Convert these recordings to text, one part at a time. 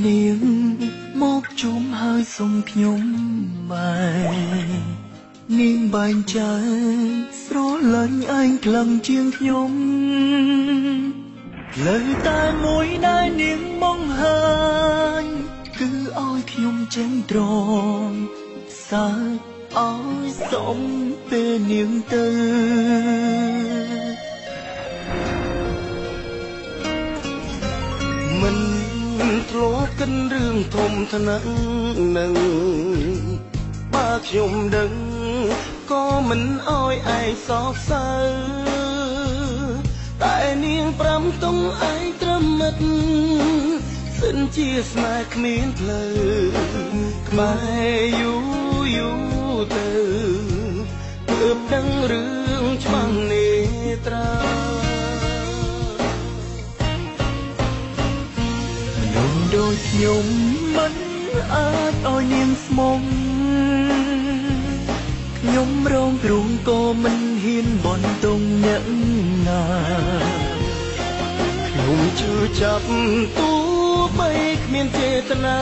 នាងមកជុំហើយសុំខ្ញុំបែនាងបែងចែកស្រលាញ់ឯងខ្លាំងជាងខ្ញុំលើតែមួយដែលនាងបង្ហាញគឺឲ្យខ្ញុំចេញត្រង់សាច់ឲ្យសុំពេលនាងទៅមិនធ្លាប់កិនរឿងធំថ្នាក់នឹងបើខ្ញុំដឹងក៏មិនអោយឯងសោកសៅតែនាងប្រាំតុងឯងត្រឹមមិត្តសិនជាស្នេហ៍គ្មានផ្លូវក្បែរយូរទៅទើបដឹងរឿងច្បាស់នេត្រាមនុស្សដូចខ្ញុំមិនអាចឲ្យនាងស្មុំខ្ញុំរងគ្រោះក៏មិនហ៊ានបន់ទងអ្នកណាខ្ញុំជឿចាប់ទោះបីគ្មានចេតនា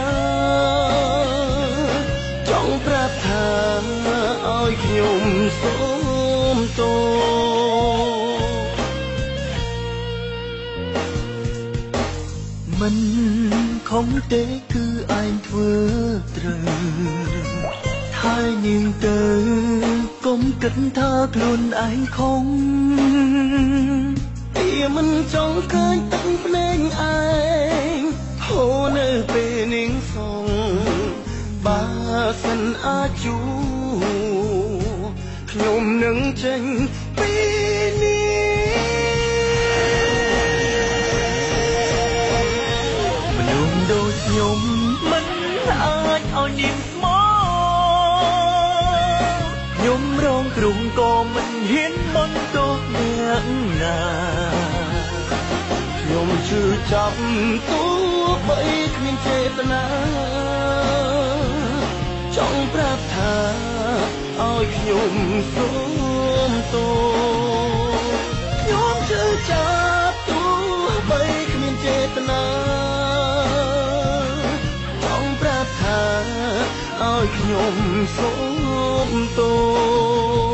ចង់ប្រាប់ថាឲ្យខ្ញុំសូមទោសមិនខំទេគឺឯងធ្វើត្រូវហើយនាងទៅកុំគិតថាខ្លួនឯងខំតែមិនចង់ឃើញទឹកភ្នែកឯងហូរនៅពេលនាងសងបើសិនអាចជួខ្ញុំនឹងចេញពីនេះមនុស្សដូចខ្ញុំមិនអាចឲ្យនាងស្មោខ្ញុំរងគ្រោះក៏មិនហ៊ានបន្ទោសអ្នកណាខ្ញុំជឿចាប់ទោះបីគ្មានចេតនាចង់ប្រាប់ថាឲ្យខ្ញុំសូមទោសខ្ញុំជឿចាប់ទោះបីគ្មានចេតនាចង់ប្រាប់ថាឲ្យខ្ញុំសូមទោស